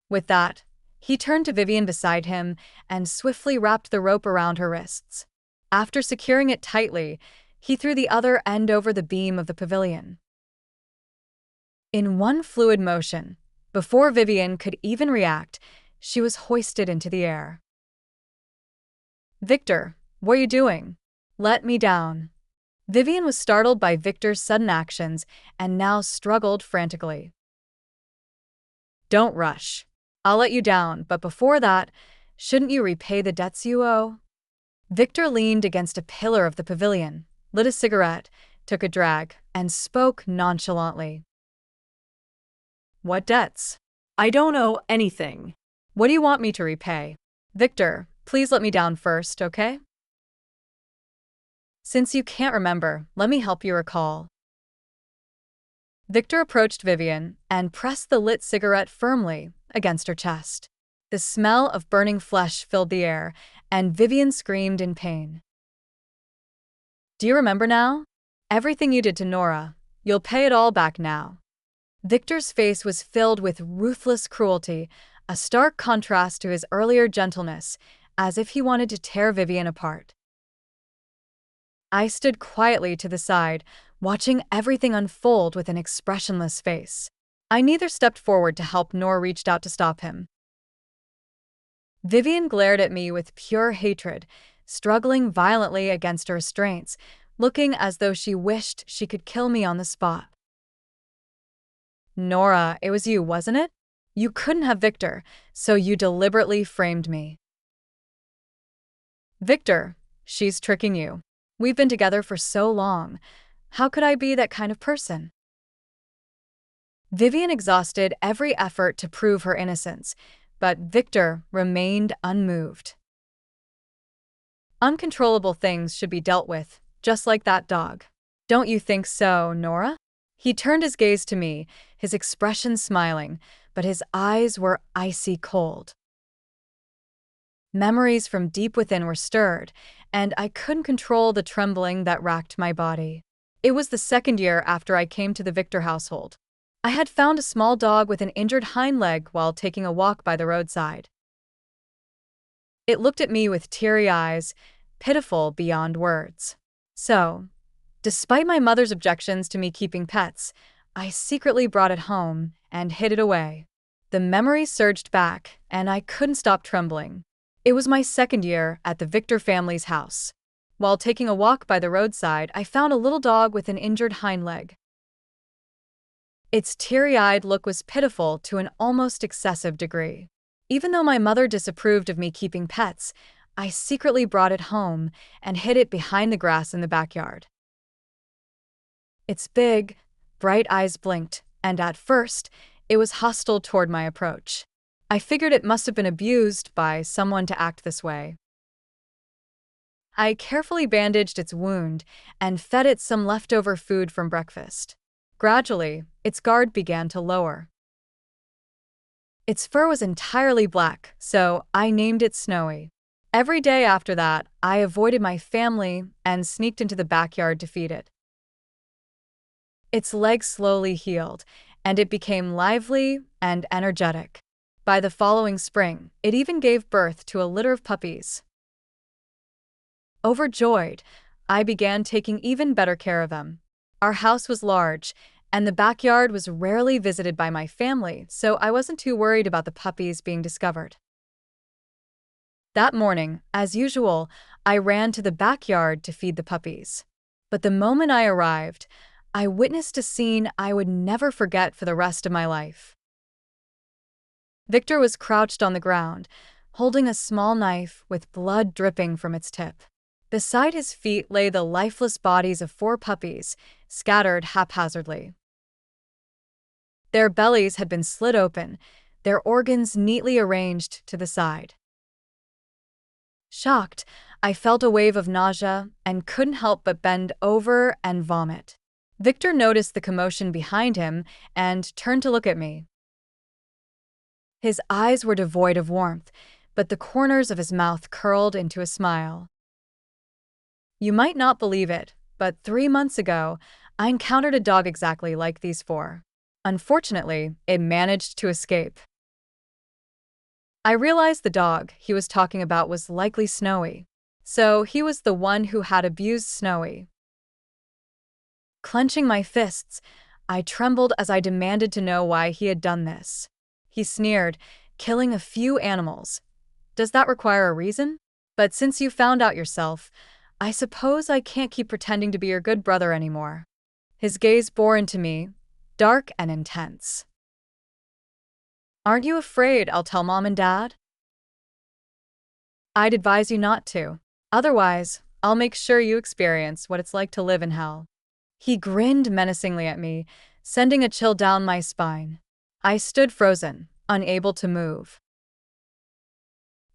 With that, he turned to Vivian beside him and swiftly wrapped the rope around her wrists. After securing it tightly, he threw the other end over the beam of the pavilion. In one fluid motion, before Vivian could even react, she was hoisted into the air. "Victor, what are you doing? Let me down." Vivian was startled by Victor's sudden actions and now struggled frantically. "Don't rush. I'll let you down, but before that, shouldn't you repay the debts you owe?" Victor leaned against a pillar of the pavilion, lit a cigarette, took a drag, and spoke nonchalantly. "What debts? I don't owe anything. What do you want me to repay? Victor, please let me down first, okay? Since you can't remember, let me help you recall." Victor approached Vivian and pressed the lit cigarette firmly against her chest. The smell of burning flesh filled the air, and Vivian screamed in pain. "Do you remember now? Everything you did to Nora, you'll pay it all back now." Victor's face was filled with ruthless cruelty, a stark contrast to his earlier gentleness, as if he wanted to tear Vivian apart. I stood quietly to the side, watching everything unfold with an expressionless face. I neither stepped forward to help nor reached out to stop him. Vivian glared at me with pure hatred, struggling violently against her restraints, looking as though she wished she could kill me on the spot. "Nora, it was you, wasn't it? You couldn't have Victor, so you deliberately framed me." "Victor, she's tricking you. We've been together for so long. How could I be that kind of person?" Vivian exhausted every effort to prove her innocence, but Victor remained unmoved. "Uncontrollable things should be dealt with, just like that dog. Don't you think so, Nora?" He turned his gaze to me, his expression smiling, but his eyes were icy cold. Memories from deep within were stirred, and I couldn't control the trembling that racked my body. It was the second year after I came to the Victor household. I had found a small dog with an injured hind leg while taking a walk by the roadside. It looked at me with teary eyes, pitiful beyond words. So, despite my mother's objections to me keeping pets, I secretly brought it home and hid it away. The memories surged back, and I couldn't stop trembling. It was my second year at the Victor family's house. While taking a walk by the roadside, I found a little dog with an injured hind leg. Its teary-eyed look was pitiful to an almost excessive degree. Even though my mother disapproved of me keeping pets, I secretly brought it home and hid it behind the grass in the backyard. Its big, bright eyes blinked, and at first, it was hostile toward my approach. I figured it must have been abused by someone to act this way. I carefully bandaged its wound and fed it some leftover food from breakfast. Gradually, its guard began to lower. Its fur was entirely black, so I named it Snowy. Every day after that, I avoided my family and sneaked into the backyard to feed it. Its legs slowly healed, and it became lively and energetic. By the following spring, it even gave birth to a litter of puppies. Overjoyed, I began taking even better care of them. Our house was large, and the backyard was rarely visited by my family, so I wasn't too worried about the puppies being discovered. That morning, as usual, I ran to the backyard to feed the puppies. But the moment I arrived, I witnessed a scene I would never forget for the rest of my life. Victor was crouched on the ground, holding a small knife with blood dripping from its tip. Beside his feet lay the lifeless bodies of 4 puppies, scattered haphazardly. Their bellies had been slit open, their organs neatly arranged to the side. Shocked, I felt a wave of nausea and couldn't help but bend over and vomit. Victor noticed the commotion behind him and turned to look at me. His eyes were devoid of warmth, but the corners of his mouth curled into a smile. "You might not believe it, but 3 months ago, I encountered a dog exactly like these 4. Unfortunately, it managed to escape." I realized the dog he was talking about was likely Snowy. So he was the one who had abused Snowy. Clenching my fists, I trembled as I demanded to know why he had done this. He sneered, "Killing a few animals. Does that require a reason? But since you found out yourself, I suppose I can't keep pretending to be your good brother anymore." His gaze bore into me, dark and intense. "Aren't you afraid I'll tell Mom and Dad?" "I'd advise you not to. Otherwise, I'll make sure you experience what it's like to live in hell." He grinned menacingly at me, sending a chill down my spine. I stood frozen, unable to move.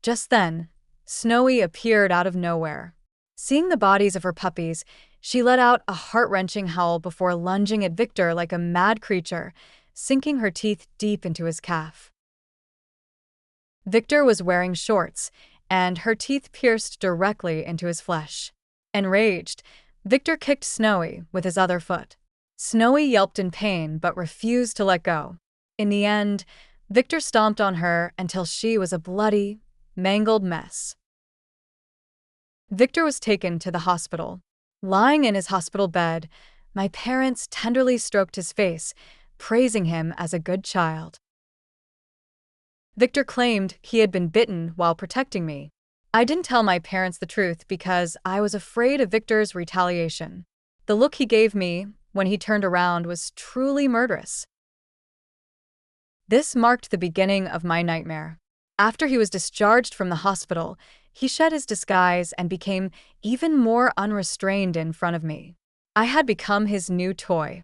Just then, Snowy appeared out of nowhere. Seeing the bodies of her puppies, she let out a heart-wrenching howl before lunging at Victor like a mad creature, sinking her teeth deep into his calf. Victor was wearing shorts, and her teeth pierced directly into his flesh. Enraged, Victor kicked Snowy with his other foot. Snowy yelped in pain but refused to let go. In the end, Victor stomped on her until she was a bloody, mangled mess. Victor was taken to the hospital. Lying in his hospital bed, my parents tenderly stroked his face, praising him as a good child. Victor claimed he had been bitten while protecting me. I didn't tell my parents the truth because I was afraid of Victor's retaliation. The look he gave me when he turned around was truly murderous. This marked the beginning of my nightmare. After he was discharged from the hospital, he shed his disguise and became even more unrestrained in front of me. I had become his new toy.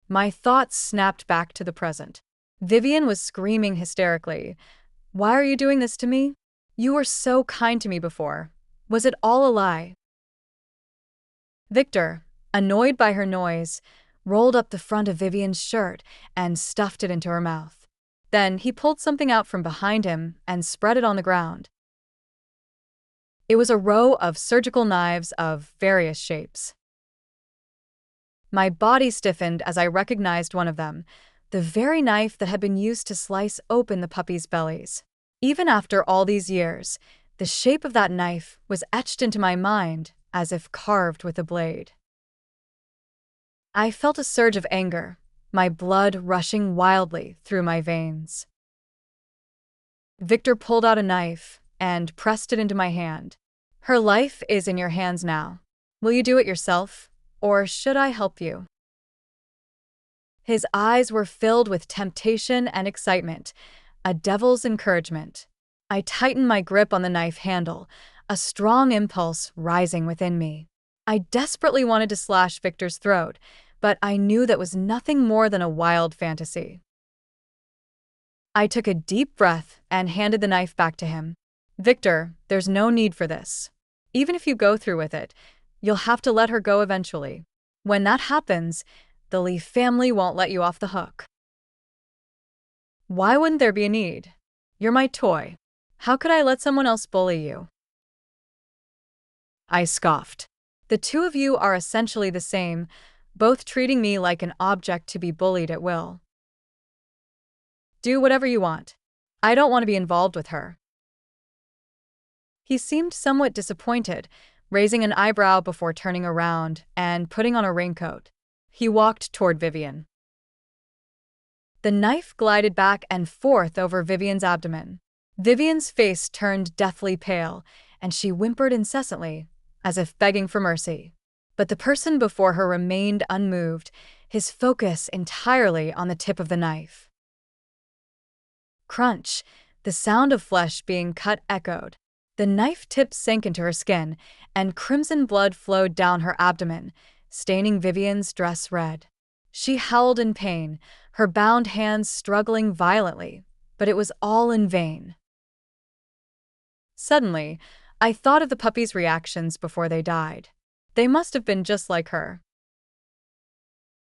My thoughts snapped back to the present. Vivian was screaming hysterically. "Why are you doing this to me? You were so kind to me before. Was it all a lie?" Victor, annoyed by her noise, rolled up the front of Vivian's shirt and stuffed it into her mouth. Then he pulled something out from behind him and spread it on the ground. It was a row of surgical knives of various shapes. My body stiffened as I recognized one of them, the very knife that had been used to slice open the puppies' bellies. Even after all these years, the shape of that knife was etched into my mind as if carved with a blade. I felt a surge of anger, my blood rushing wildly through my veins. Victor pulled out a knife and pressed it into my hand. "Her life is in your hands now. Will you do it yourself, or should I help you?" His eyes were filled with temptation and excitement, a devil's encouragement. I tightened my grip on the knife handle, a strong impulse rising within me. I desperately wanted to slash Victor's throat, but I knew that was nothing more than a wild fantasy. I took a deep breath and handed the knife back to him. "Victor, there's no need for this. Even if you go through with it, you'll have to let her go eventually. When that happens, the Lee family won't let you off the hook." "Why wouldn't there be a need? You're my toy. How could I let someone else bully you?" I scoffed. "The two of you are essentially the same, both treating me like an object to be bullied at will. Do whatever you want. I don't want to be involved with her." He seemed somewhat disappointed, raising an eyebrow before turning around and putting on a raincoat. He walked toward Vivian. The knife glided back and forth over Vivian's abdomen. Vivian's face turned deathly pale, and she whimpered incessantly, as if begging for mercy. But the person before her remained unmoved, his focus entirely on the tip of the knife. Crunch, the sound of flesh being cut echoed. The knife tip sank into her skin, and crimson blood flowed down her abdomen, staining Vivian's dress red. She howled in pain, her bound hands struggling violently, but it was all in vain. Suddenly, I thought of the puppies' reactions before they died. They must have been just like her.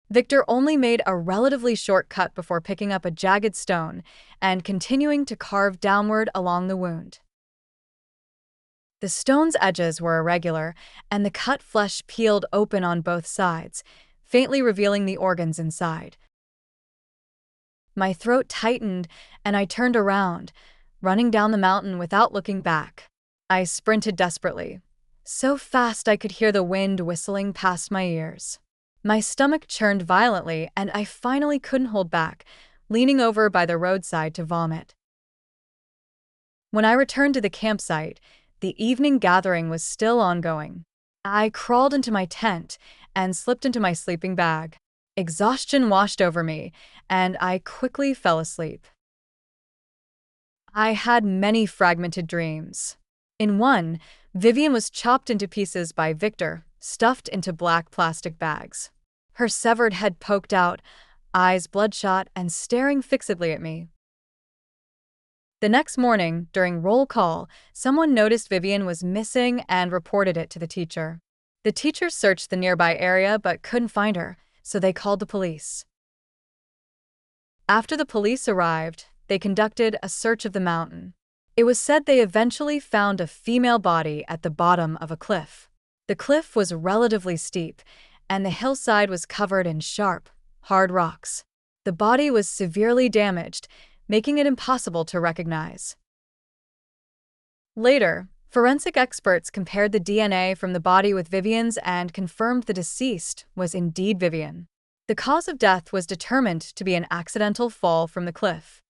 Victor only made a relatively short cut before picking up a jagged stone and continuing to carve downward along the wound. The stone's edges were irregular, and the cut flesh peeled open on both sides, faintly revealing the organs inside. My throat tightened, and I turned around, running down the mountain without looking back. I sprinted desperately, so fast I could hear the wind whistling past my ears. My stomach churned violently, and I finally couldn't hold back, leaning over by the roadside to vomit. When I returned to the campsite, the evening gathering was still ongoing. I crawled into my tent and slipped into my sleeping bag. Exhaustion washed over me, and I quickly fell asleep. I had many fragmented dreams. In one, Vivian was chopped into pieces by Victor, stuffed into black plastic bags. Her severed head poked out, eyes bloodshot and staring fixedly at me. The next morning, during roll call, someone noticed Vivian was missing and reported it to the teacher. The teacher searched the nearby area but couldn't find her, so they called the police. After the police arrived, they conducted a search of the mountain. It was said they eventually found a female body at the bottom of a cliff. The cliff was relatively steep, and the hillside was covered in sharp, hard rocks. The body was severely damaged, making it impossible to recognize. Later, forensic experts compared the DNA from the body with Vivian's and confirmed the deceased was indeed Vivian. The cause of death was determined to be an accidental fall from the cliff.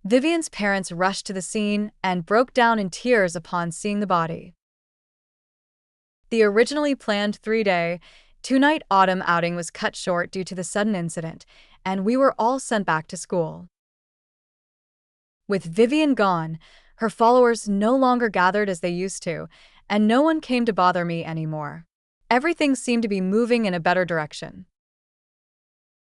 Vivian's parents rushed to the scene and broke down in tears upon seeing the body. The originally planned 3-day, 2-night autumn outing was cut short due to the sudden incident, and we were all sent back to school. With Vivian gone, her followers no longer gathered as they used to, and no one came to bother me anymore. Everything seemed to be moving in a better direction.